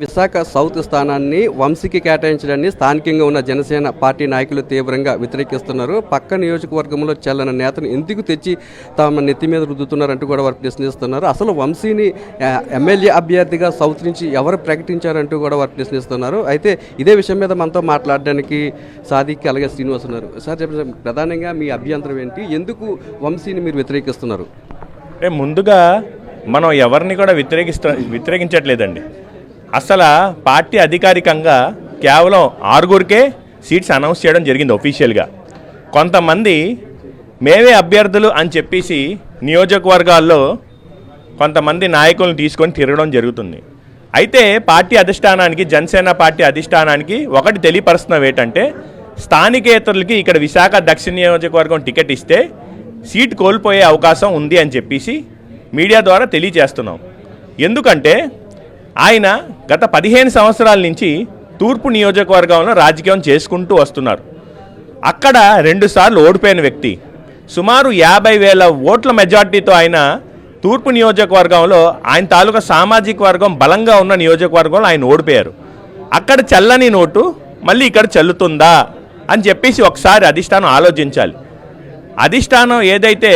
Visakha south స్థానాన్ని వంశీకి కేటాయించడాన్ని స్థానికంగా ఉన్న జనసేన పార్టీ నాయకులు తీవ్రంగా వ్యతిరేకిస్తున్నారు. పక్క నియోజకవర్గంలో చెల్లన నేతను ఎందుకు తెచ్చి తమ నెత్తి మీద రుద్దుతున్నారంటూ కూడా వారు ప్రశ్నిస్తున్నారు. అసలు వంశీని ఎమ్మెల్యే అభ్యర్థిగా సౌత్ నుంచి ఎవరు ప్రకటించారంటూ కూడా వారు ప్రశ్నిస్తున్నారు. అయితే ఇదే విషయం మీద మనతో మాట్లాడడానికి సాదిక్ అలాగే శ్రీనివాస్ ఉన్నారు. సార్ చెప్పండి, ప్రధానంగా మీ అభ్యంతరం ఏంటి? ఎందుకు వంశీని మీరు వ్యతిరేకిస్తున్నారు? అంటే ముందుగా మనం ఎవరిని కూడా వ్యతిరేకించట్లేదండి. అసలు పార్టీ అధికారికంగా కేవలం 6గురికే సీట్స్ అనౌన్స్ చేయడం జరిగింది అఫీషియల్గా. కొంతమంది మేమే అభ్యర్థులు అని చెప్పేసి నియోజకవర్గాల్లో కొంతమంది నాయకులను తీసుకొని తిరగడం జరుగుతుంది. అయితే పార్టీ అధిష్టానానికి, జనసేన పార్టీ అధిష్టానానికి ఒకటి తెలియపరుస్తున్నాం ఏంటంటే, స్థానికేతరులకి ఇక్కడ విశాఖ దక్షిణ నియోజకవర్గం టికెట్ ఇస్తే సీట్ కోల్పోయే అవకాశం ఉంది అని చెప్పేసి మీడియా ద్వారా తెలియజేస్తున్నాం. ఎందుకంటే ఆయన గత 15 సంవత్సరాల నుంచి తూర్పు నియోజకవర్గంలో రాజకీయం చేసుకుంటూ వస్తున్నారు. అక్కడ 2 సార్లు ఓడిపోయిన వ్యక్తి. సుమారు 50,000 ఓట్ల మెజార్టీతో ఆయన తూర్పు నియోజకవర్గంలో ఆయన తాలూకా సామాజిక వర్గం బలంగా ఉన్న నియోజకవర్గంలో ఆయన ఓడిపోయారు. అక్కడ చల్లని నోటు మళ్ళీ ఇక్కడ చెల్లుతుందా అని చెప్పేసి ఒకసారి అధిష్టానం ఆలోచించాలి. అధిష్టానం ఏదైతే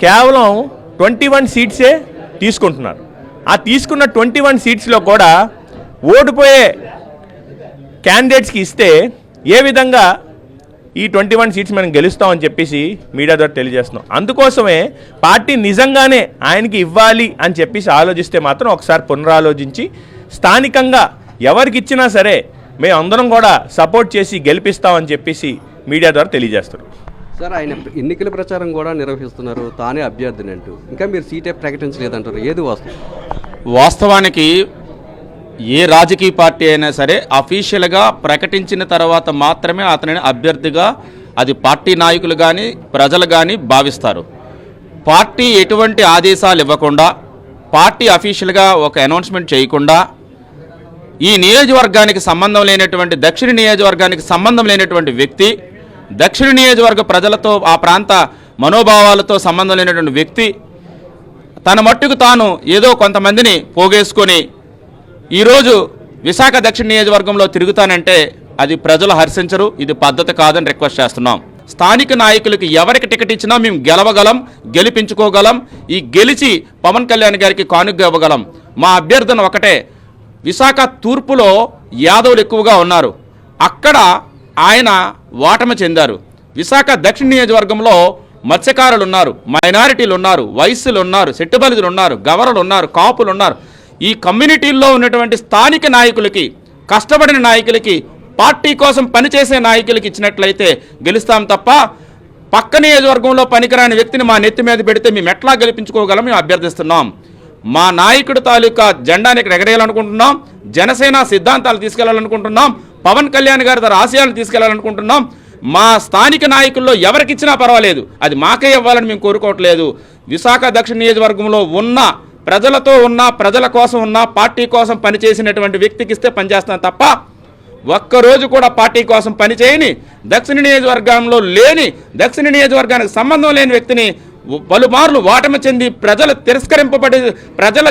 కేవలం 21 సీట్సే తీసుకుంటున్నారు. ఆ తీసుకున్న 21 సీట్స్లో కూడా ఓడిపోయే క్యాండిడేట్స్కి ఇస్తే ఏ విధంగా ఈ 21 సీట్స్ మనం గెలుస్తామని చెప్పేసి మీడియా ద్వారా తెలియజేస్తున్నాం. అందుకోసమే పార్టీ నిజంగానే ఆయనకి ఇవ్వాలి అని చెప్పేసి ఆలోచిస్తే మాత్రం ఒకసారి పునరాలోచించి స్థానికంగా ఎవరికి ఇచ్చినా సరే మేము అందరం కూడా సపోర్ట్ చేసి గెలిపిస్తామని చెప్పేసి మీడియా ద్వారా తెలియజేస్తారు. సార్, ఆయన ఎన్నికల ప్రచారం కూడా నిర్వహిస్తున్నారు, తానే అభ్యర్థిని అంటూ. ఇంకా మీరు సీటే ప్రకటించలేదంటారు, ఏది వాస్తవం? వాస్తవానికి ఏ రాజకీయ పార్టీ అయినా సరే అఫీషియల్గా ప్రకటించిన తర్వాత మాత్రమే అతనిని అభ్యర్థిగా అది పార్టీ నాయకులు కానీ ప్రజలు కానీ భావిస్తారు. పార్టీ ఎటువంటి ఆదేశాలు ఇవ్వకుండా, పార్టీ అఫీషియల్గా ఒక అనౌన్స్మెంట్ చేయకుండా, ఈ నియోజకవర్గానికి సంబంధం లేనటువంటి, దక్షిణ నియోజకవర్గానికి సంబంధం లేనటువంటి వ్యక్తి, దక్షిణ నియోజకవర్గ ప్రజలతో ఆ ప్రాంత మనోభావాలతో సంబంధం లేనటువంటి వ్యక్తి తన మట్టుకు తాను ఏదో కొంతమందిని పోగేసుకొని ఈరోజు విశాఖ దక్షిణ నియోజకవర్గంలో తిరుగుతానంటే అది ప్రజలు హర్షించరు. ఇది పద్ధతి కాదని రిక్వెస్ట్ చేస్తున్నాం. స్థానిక నాయకులకి ఎవరికి టికెట్ ఇచ్చినా మేము గెలవగలం, గెలిపించుకోగలం. ఈ గెలిచి పవన్ కళ్యాణ్ గారికి కానుగ్గా ఇవ్వగలం. మా అభ్యర్థన ఒకటే, విశాఖ తూర్పులో యాదవులు ఎక్కువగా ఉన్నారు, అక్కడ ఆయన ఓటమి చెందారు. విశాఖ దక్షిణ నియోజకవర్గంలో మత్స్యకారులు ఉన్నారు, మైనారిటీలు ఉన్నారు, వైశ్యులు ఉన్నారు, సెట్టుబలిదులు ఉన్నారు, గవరలు ఉన్నారు, కాపులు ఉన్నారు. ఈ కమ్యూనిటీల్లో ఉన్నటువంటి స్థానిక నాయకులకి, కష్టపడిన నాయకులకి, పార్టీ కోసం పనిచేసే నాయకులకి ఇచ్చినట్లయితే గెలుస్తాం తప్ప పక్క నియోజకవర్గంలో పనికిరాని వ్యక్తిని మా నెత్తి మీద పెడితే మేము ఎట్లా గెలిపించుకోగలం మేము అభ్యర్థిస్తున్నాం. మా నాయకుడి తాలూకా జెండాని ఎగరేయాలనుకుంటున్నాం, జనసేన సిద్ధాంతాలు తీసుకెళ్లాలనుకుంటున్నాం, పవన్ కళ్యాణ్ గారి ద్వారా ఆశయాలు తీసుకెళ్లాలనుకుంటున్నాం. మా స్థానిక నాయకుల్లో ఎవరికిచ్చినా పర్వాలేదు, అది మాకే ఇవ్వాలని మేము కోరుకోవట్లేదు. విశాఖ దక్షిణ నియోజకవర్గంలో ఉన్న ప్రజలతో ఉన్న, ప్రజల కోసం ఉన్న, పార్టీ కోసం పనిచేసినటువంటి వ్యక్తికి ఇస్తే పనిచేస్తాం తప్ప ఒక్కరోజు కూడా పార్టీ కోసం పనిచేయని, దక్షిణ నియోజకవర్గంలో లేని, దక్షిణ నియోజకవర్గానికి సంబంధం లేని వ్యక్తిని పలుమార్లు ఓటమి చెంది ప్రజల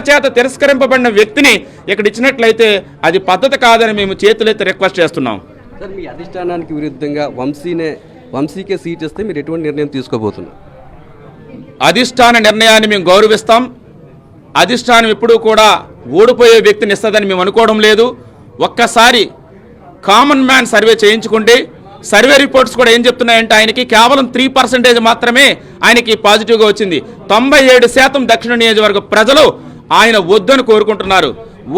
చేత తిరస్కరింపబడిన వ్యక్తిని ఇక్కడ ఇచ్చినట్లయితే అది పద్ధతి కాదని మేము చేతులెత్తి రిక్వెస్ట్ చేస్తున్నాం. సార్, మీ అధిష్టానానికి విరుద్ధంగా వంశీకే సీట్ ఇస్తే మీరు ఎటువంటి నిర్ణయం తీసుకోబోతున్నారు? అధిష్టాన నిర్ణయాన్ని మేము గౌరవిస్తాం. అధిష్టానం ఎప్పుడూ కూడా ఓడిపోయే వ్యక్తిని ఇస్తుందని మేము అనుకోవడం లేదు. ఒక్కసారి కామన్ మ్యాన్ సర్వే చేయించుకుంటే సర్వే రిపోర్ట్స్ కూడా ఏం చెప్తున్నాయంటే ఆయనకి కేవలం 3% మాత్రమే ఆయనకి పాజిటివ్గా వచ్చింది. 97% దక్షిణ నియోజకవర్గ ప్రజలు ఆయన వద్దని కోరుకుంటున్నారు.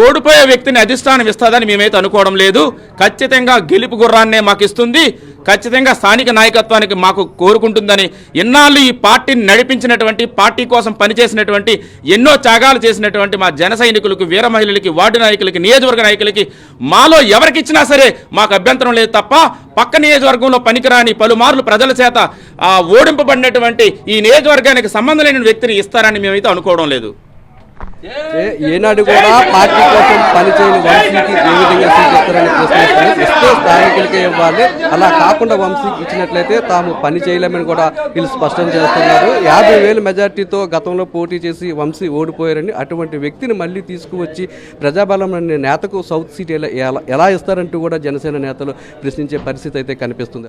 ఓడిపోయే వ్యక్తిని అధిష్టానం ఇస్తుందని మేమైతే అనుకోవడం లేదు. ఖచ్చితంగా గెలుపు గుర్రాన్నే మాకు ఇస్తుంది, ఖచ్చితంగా స్థానిక నాయకత్వానికి మాకు కోరుకుంటుందని, ఇన్నాళ్ళు ఈ పార్టీని నడిపించినటువంటి, పార్టీ కోసం పనిచేసినటువంటి, ఎన్నో త్యాగాలు చేసినటువంటి మా జన సైనికులకు, వీర మహిళలకి, వార్డు నాయకులకి, నియోజకవర్గ నాయకులకి మాలో ఎవరికిచ్చినా సరే మాకు అభ్యంతరం లేదు తప్ప పక్క నియోజకవర్గంలో పనికిరాని, పలుమార్లు ప్రజల చేత ఓడింపబడినటువంటి ఈ నియోజకవర్గానికి సంబంధం లేని వ్యక్తిని ఇస్తారని మేమైతే అనుకోవడం లేదు. ఏనాడు కూడా పార్టీ కోసం పనిచేయని వంశీకి ఏ విధంగా సీట్ ఇస్తారని ప్రశ్నిస్తున్నారు. ఇస్తే స్థానికులకే ఇవ్వాలి, అలా కాకుండా వంశీకి ఇచ్చినట్లయితే తాము పని చేయలేమని కూడా వీళ్ళు స్పష్టం చేస్తున్నారు. 50,000 మెజార్టీతో గతంలో పోటీ చేసి వంశీ ఓడిపోయారని, అటువంటి వ్యక్తిని మళ్ళీ తీసుకువచ్చి ప్రజాబలం అనే నేతకు సౌత్ సీట్ ఎలా ఇస్తారంటూ కూడా జనసేన నేతలు ప్రశ్నించే పరిస్థితి అయితే కనిపిస్తుంది.